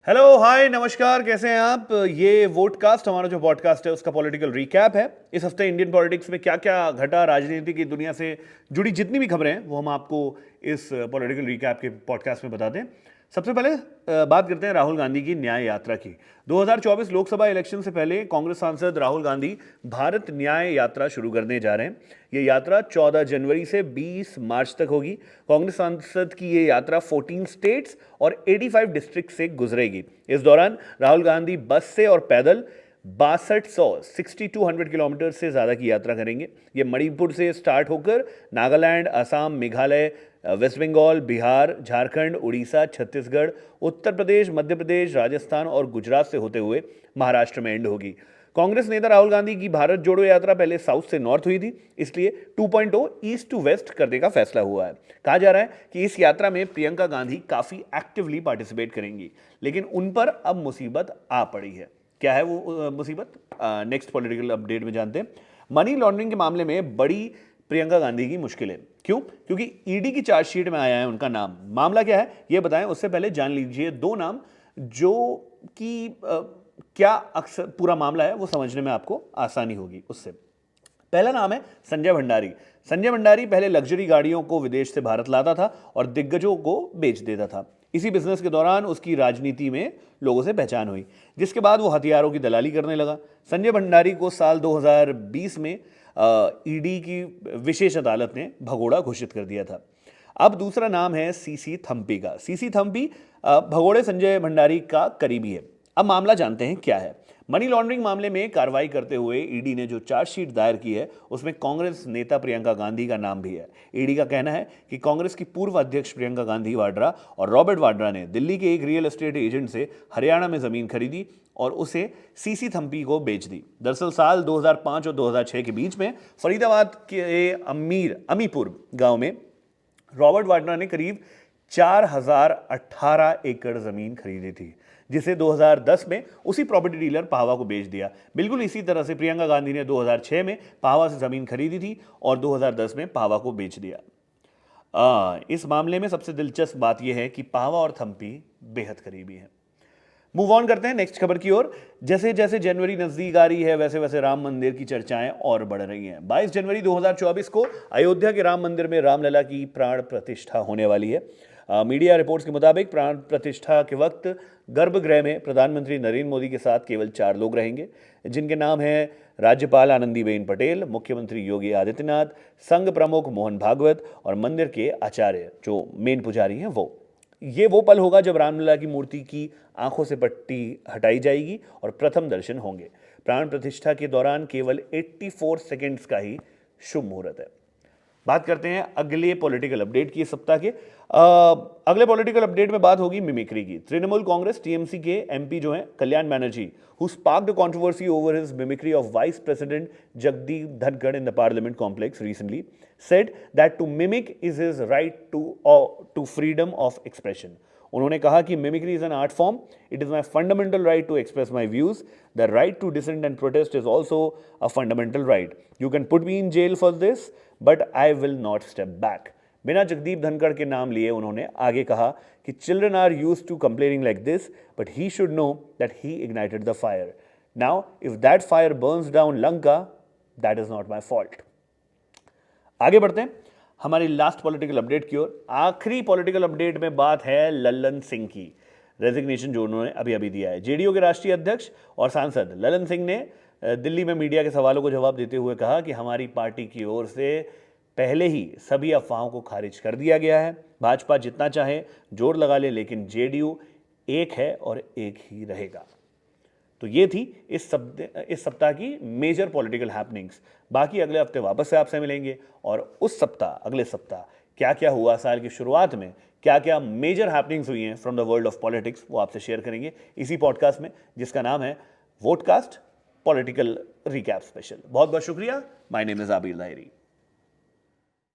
Hello hi नमस्कार, कैसे हैं आप। ये वोटकास्ट हमारा जो पॉडकास्ट है उसका पॉलिटिकल रिकैप है। इस हफ्ते इंडियन पॉलिटिक्स में क्या क्या घटा, राजनीति की दुनिया से जुड़ी जितनी भी खबरें हैं वो हम आपको इस पॉलिटिकल रिकैप के पॉडकास्ट में बताते हैं। सबसे पहले बात करते हैं राहुल गांधी की न्याय यात्रा की। 2024 लोकसभा इलेक्शन से पहले कांग्रेस सांसद राहुल गांधी भारत न्याय यात्रा शुरू करने जा रहे हैं। ये यात्रा 14 जनवरी से 20 मार्च तक होगी। कांग्रेस सांसद की ये यात्रा 14 स्टेट्स और 85 डिस्ट्रिक्ट से गुजरेगी। इस दौरान राहुल गांधी बस से और पैदल 6200 किलोमीटर से ज़्यादा की यात्रा करेंगे। ये मणिपुर से स्टार्ट होकर नागालैंड, असम, मेघालय, वेस्ट बंगाल, बिहार, झारखंड, उड़ीसा, छत्तीसगढ़, उत्तर प्रदेश, मध्य प्रदेश, राजस्थान और गुजरात से होते हुए महाराष्ट्र में एंड होगी। कांग्रेस नेता राहुल गांधी की भारत जोड़ो यात्रा पहले साउथ से नॉर्थ हुई थी, इसलिए 2.0 ईस्ट टू वेस्ट करने का फैसला हुआ है। कहा जा रहा है कि इस यात्रा में प्रियंका गांधी काफी एक्टिवली पार्टिसिपेट करेंगी, लेकिन उन पर अब मुसीबत आ पड़ी है। क्या है वो मुसीबत, नेक्स्ट पॉलिटिकल अपडेट में जानते हैं। मनी लॉन्ड्रिंग के मामले में बड़ी प्रियंका गांधी की मुश्किलें। क्यों? क्योंकि ईडी की चार्जशीट में आया है उनका नाम। मामला क्या है ये बताएं, उससे पहले जान लीजिए दो नाम जो कि क्या अक्सर पूरा मामला है वो समझने में आपको आसानी होगी उससे। पहला नाम है संजय भंडारी। संजय भंडारी पहले लग्जरी गाड़ियों को विदेश से भारत लाता था और दिग्गजों को बेच देता था। इसी बिजनेस के दौरान उसकी राजनीति में लोगों से पहचान हुई, जिसके बाद वो हथियारों की दलाली करने लगा। संजय भंडारी को साल 2020 में ईडी की विशेष अदालत ने भगोड़ा घोषित कर दिया था। अब दूसरा नाम है सीसी थम्पी का। सीसी थम्पी भगोड़े संजय भंडारी का करीबी है। अब मामला जानते हैं क्या है। मनी लॉन्ड्रिंग मामले में कार्रवाई करते हुए ईडी ने जो चार्जशीट दायर की है उसमें कांग्रेस नेता प्रियंका गांधी का नाम भी है। ईडी का कहना है कि कांग्रेस की पूर्व अध्यक्ष प्रियंका गांधी वाड्रा और रॉबर्ट वाड्रा ने दिल्ली के एक रियल एस्टेट एजेंट से हरियाणा में जमीन खरीदी और उसे सीसी थम्पी को बेच दी। दरअसल साल 2005 और 2006 के बीच में फरीदाबाद के अमीपुर गांव में रॉबर्ट वाड्रा ने करीब 4018 एकड़ जमीन खरीदी थी, जिसे 2010 में उसी प्रॉपर्टी डीलर पाहवा को बेच दिया। बिल्कुल इसी तरह से प्रियंका गांधी ने 2006 में पाहवा से जमीन खरीदी थी और 2010 में पाहवा को बेच दिया। इस मामले में सबसे दिलचस्प बात यह है कि पाहवा और थम्पी बेहद करीबी हैं। मूव ऑन करते हैं नेक्स्ट खबर की ओर। जैसे जैसे जनवरी नजदीक आ रही है वैसे वैसे राम मंदिर की चर्चाएं और बढ़ रही हैं। 22 जनवरी 2024 को अयोध्या के राम मंदिर में रामलला की प्राण प्रतिष्ठा होने वाली है। मीडिया रिपोर्ट्स के मुताबिक प्राण प्रतिष्ठा के वक्त गर्भगृह में प्रधानमंत्री नरेंद्र मोदी के साथ केवल 4 लोग रहेंगे, जिनके नाम हैं राज्यपाल आनंदीबेन पटेल, मुख्यमंत्री योगी आदित्यनाथ, संघ प्रमुख मोहन भागवत और मंदिर के आचार्य जो मेन पुजारी हैं वो। ये वो पल होगा जब रामलला की मूर्ति की आंखों से पट्टी हटाई जाएगी और प्रथम दर्शन होंगे। प्राण प्रतिष्ठा के दौरान केवल 84 सेकेंड्स का ही शुभ मुहूर्त है। बात करते हैं अगले पॉलिटिकल अपडेट की इस सप्ताह के। अगले पॉलिटिकल अपडेट में बात होगी मिमिक्री की। तृणमूल कांग्रेस टीएमसी के एमपी जो हैं कल्याण Banerjee, who sparked a controversy over his mimicry of Vice President Jagdeep Dhankhar in the Parliament complex recently, said that to mimic is his right to freedom of expression. उन्होंने कहा कि mimicry is an art form, it is my fundamental right to express my views, the right to dissent and protest is also a fundamental right, you can put me in jail for this but I will not step back. बिना जगदीप धनखड़ के नाम लिए उन्होंने आगे कहा कि children are used to complaining like this but he should know that he ignited the fire. Now if that fire burns down Lanka, that is not my fault. आगे बढ़ते हैं हमारी लास्ट पॉलिटिकल अपडेट की ओर। आखिरी पॉलिटिकल अपडेट में बात है लल्लन सिंह की। रेजिग्नेशन जो उन्होंने अभी अभी दिया है। जेडीयू के राष्ट्रीय अध्यक्ष और सांसद लल्लन सिंह ने दिल्ली में मीडिया के सवालों को जवाब देते हुए कहा कि हमारी पार्टी की ओर से पहले ही सभी अफवाहों को खारिज कर दिया गया है। भाजपा जितना चाहे जोर लगा ले, लेकिन जेडीयू एक है और एक ही रहेगा। तो ये थी इस सप्ताह की मेजर पॉलिटिकल हैपनिंग्स। बाकी अगले हफ्ते वापस से आपसे मिलेंगे और उस सप्ताह अगले सप्ताह क्या क्या हुआ साल की शुरुआत में, क्या क्या मेजर हैपनिंग्स हुई हैं from the world of politics, वो आपसे शेयर करेंगे इसी पॉडकास्ट में जिसका नाम है वोटकास्ट पॉलिटिकल रिकैप स्पेशल। बहुत बहुत शुक्रिया। My name is Abir Lahiri.